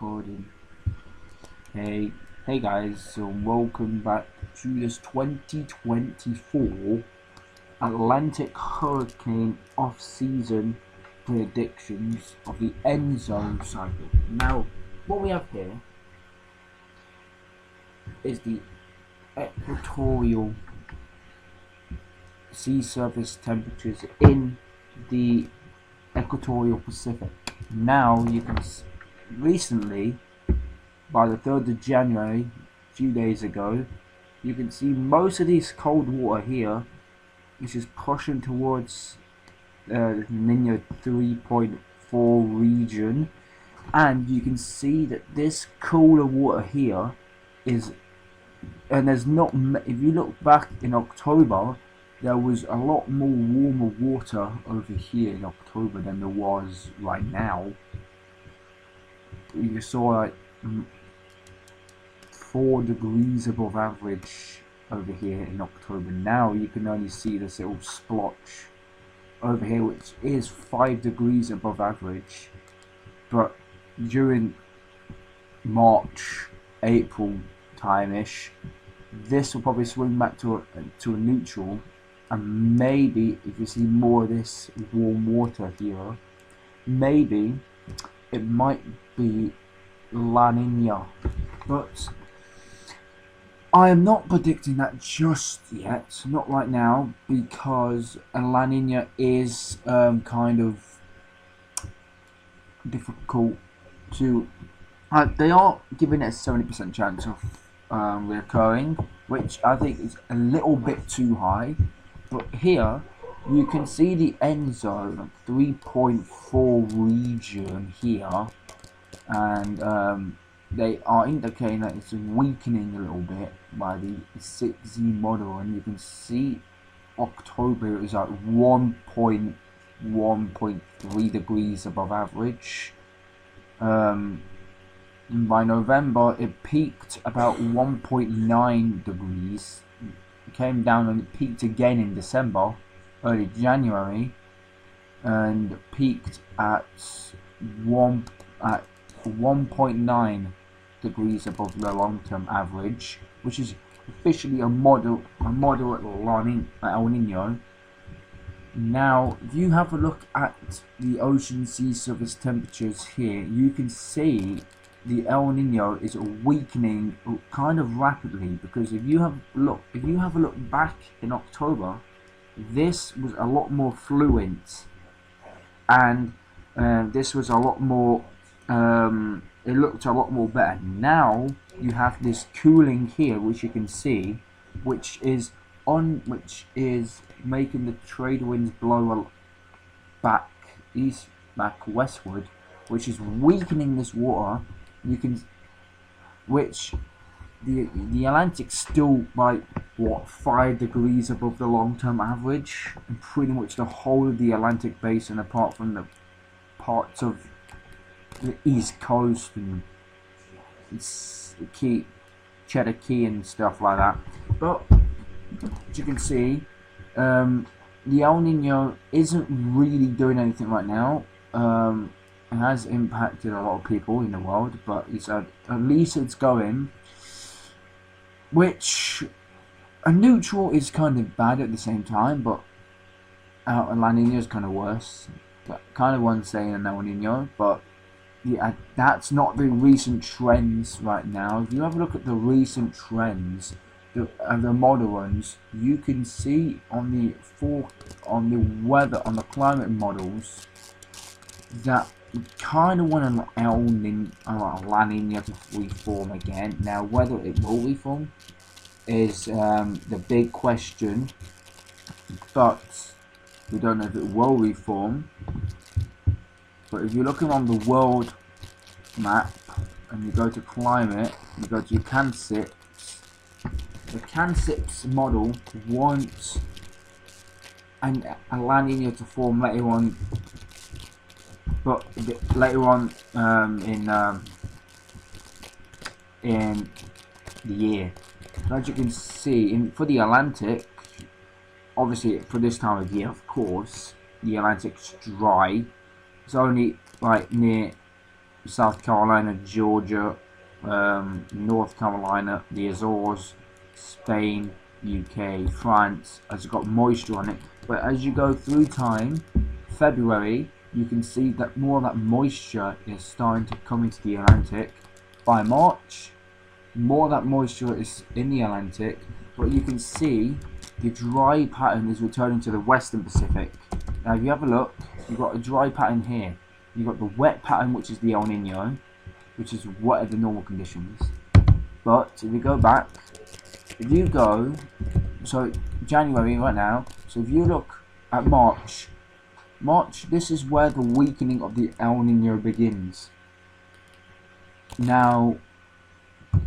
recording. Hey guys, so welcome back to this 2024 Atlantic Hurricane off-season predictions of the Enzo cycle. Now, what we have here is the equatorial sea surface temperatures in the equatorial Pacific. Now you can recently, by the 3rd of January, a few days ago, you can see most of this cold water here, which is pushing towards the Niño 3.4 region, and you can see that this cooler water here is, and there's not, if you look back in October, there was a lot more warmer water over here in October than there was right now. You saw like 4 degrees above average over here in October. Now you can only see this little splotch over here, which is 5 degrees above average. But during March, April time-ish, this will probably swing back to a neutral. And maybe if you see more of this warm water here, maybe it might be La Niña, but I am not predicting that just yet, not right now, because La Niña is kind of difficult to. They are giving it a 70% chance of reoccurring, which I think is a little bit too high. But here you can see the Enzo 3.4 region here, and they are indicating that it's weakening a little bit by the 6Z model, and you can see October is at 1.3 degrees above average. By November it peaked about 1.9 degrees. It came down and it peaked again in December, early January, and peaked at 1.9 degrees above the long-term average, which is officially a moderate El Niño. Now, if you have a look at the ocean sea surface temperatures here, you can see the El Niño is weakening kind of rapidly, because if you have a look back in October, this was a lot more fluent, and this was a lot more it looked a lot more better. Now you have this cooling here, which you can see, which is making the trade winds blow back westward, which is weakening this water. You can, which the Atlantic's still like 5 degrees above the long-term average, and pretty much the whole of the Atlantic basin, apart from the parts of the East Coast and Cheddar Key and stuff like that. But as you can see, the El Niño isn't really doing anything right now. It has impacted a lot of people in the world, but at least it's going. Which a neutral is kind of bad at the same time, but La Niña is kind of worse. But kind of one saying an El Niño, but yeah, that's not the recent trends right now. If you have a look at the recent trends, the model ones, you can see on the climate models that we kind of want an La Niña to reform again. Now, whether it will reform is the big question, but we don't know if it will reform. But if you're looking on the world map and you go to climate, you go to CanSIPs, the CanSIPs model wants a La Niña to form later on, but later on in the year. As you can see, for the Atlantic, obviously for this time of year, of course, the Atlantic's dry. It's only like near South Carolina, Georgia, North Carolina, the Azores, Spain, UK, France has got moisture on it. But as you go through time, February, you can see that more of that moisture is starting to come into the Atlantic. By March, more of that moisture is in the Atlantic, but you can see the dry pattern is returning to the Western Pacific. Now if you have a look, you've got a dry pattern here. You've got the wet pattern, which is the El Niño, which is wetter than normal conditions. But if you go back, if you go, so January right now, so if you look at March, this is where the weakening of the El Niño begins. Now,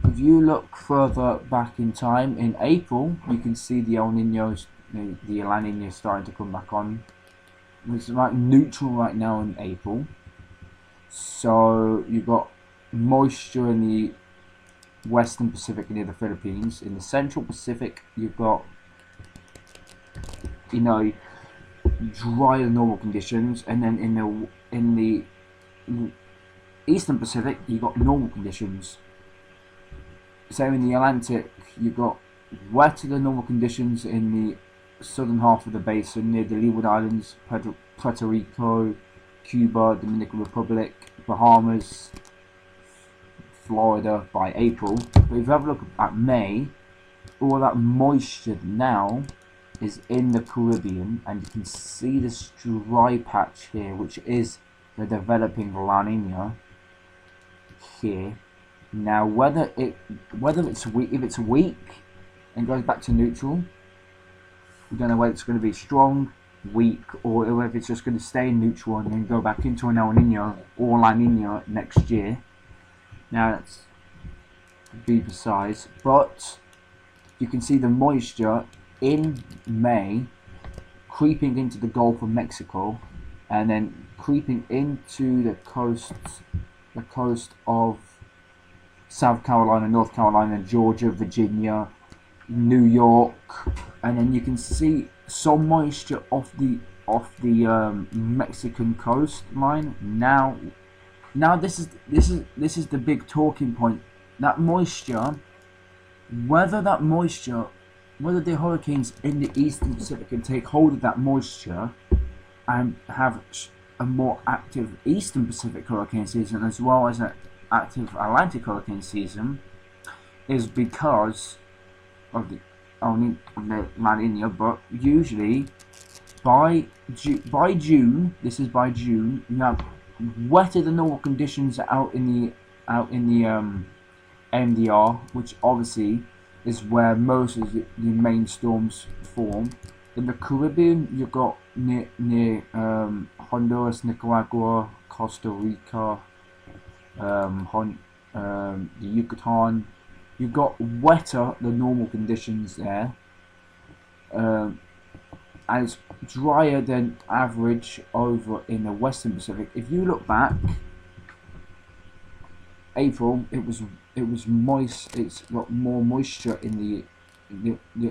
if you look further back in time, in April, you can see the El Niño, the La Niña starting to come back on. It's like neutral right now in April. So you've got moisture in the Western Pacific near the Philippines. In the Central Pacific, you've got, you know, drier normal conditions, and then in the Eastern Pacific, you've got normal conditions. Same in the Atlantic, you've got wetter than normal conditions in the southern half of the basin near the Leeward Islands, Puerto Rico, Cuba, Dominican Republic, Bahamas, Florida by April. But if you have a look at May, all that moisture now is in the Caribbean, and you can see this dry patch here, which is the developing La Nina here. Now whether it's weak, if it's weak and goes back to neutral, we don't know whether it's going to be strong, weak, or whether it's just going to stay neutral and then go back into an El Nino or La Nina next year. Now that's to be precise, but you can see the moisture in May creeping into the Gulf of Mexico and then creeping into the coast of South Carolina, North Carolina, Georgia, Virginia, New York, and then you can see some moisture off the Mexican coastline. Now this is the big talking point. That moisture, whether the hurricanes in the Eastern Pacific can take hold of that moisture and have a more active Eastern Pacific hurricane season as well as an active Atlantic hurricane season, is because of the La Nina. But usually by June, this is by June, you have wetter than normal conditions out in the MDR, which obviously is where most of the main storms form. In the Caribbean, you've got near Honduras, Nicaragua, Costa Rica, the Yucatan. You've got wetter than normal conditions there, and it's drier than average over in the Western Pacific. If you look back, April, it was moist. It's got more moisture in the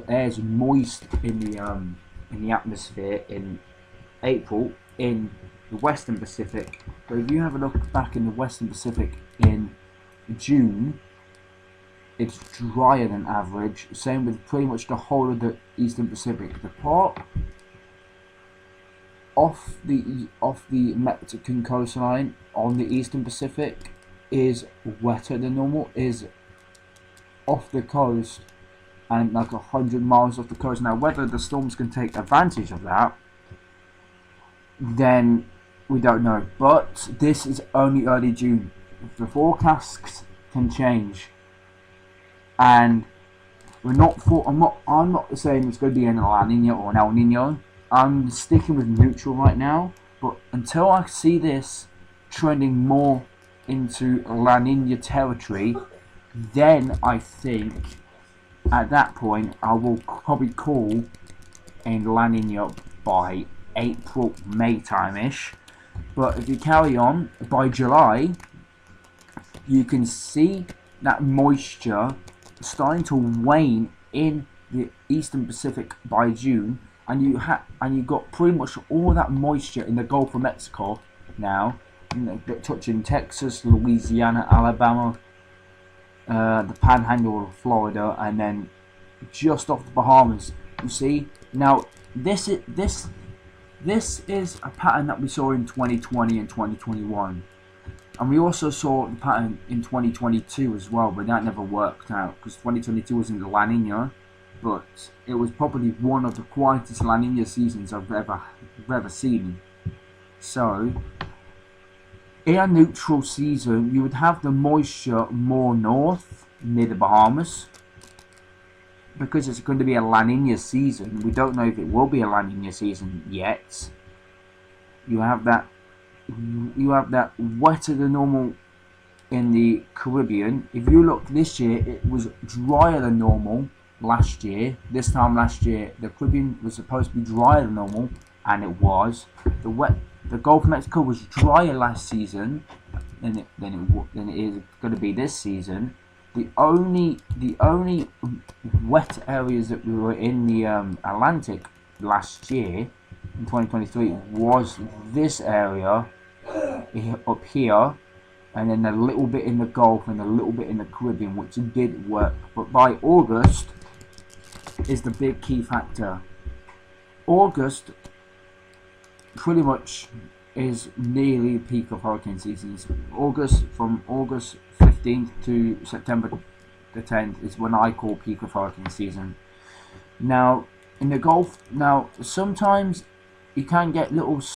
air's moist in the atmosphere in April in the Western Pacific. But if you have a look back in the Western Pacific in June, it's drier than average. Same with pretty much the whole of the Eastern Pacific. The part off the Mexican coastline on the Eastern Pacific is wetter than normal, is off the coast and like 100 miles off the coast. Now whether the storms can take advantage of that, then we don't know. But this is only early June. The forecasts can change, and I'm not saying it's going to be an La Nina or an El Nino. I'm sticking with neutral right now, but until I see this trending more into La Nina territory, then I think at that point I will probably call a La Nina by April, May time-ish. But if you carry on, by July, you can see that moisture starting to wane in the Eastern Pacific by June, and you got pretty much all that moisture in the Gulf of Mexico now. touching Texas, Louisiana, Alabama, the Panhandle of Florida, and then just off the Bahamas. You see, now this is a pattern that we saw in 2020 and 2021, and we also saw the pattern in 2022 as well, but that never worked out because 2022 was in the La Niña, but it was probably one of the quietest La Niña seasons I've ever seen. So in a neutral season, you would have the moisture more north, near the Bahamas, because it's going to be a La Niña season. We don't know if it will be a La Niña season yet. You have that wetter than normal in the Caribbean. If you look this year, it was drier than normal last year. This time last year, the Caribbean was supposed to be drier than normal, and it was. The Gulf of Mexico was drier last season than it is going to be this season. The only wet areas that we were in the Atlantic last year in 2023 was this area up here, and then a little bit in the Gulf and a little bit in the Caribbean, which did work. But by August is the big key factor. August pretty much is nearly the peak of hurricane seasons. From August 15th to September the 10th is when I call peak of hurricane season. Now in the Gulf, sometimes you can get little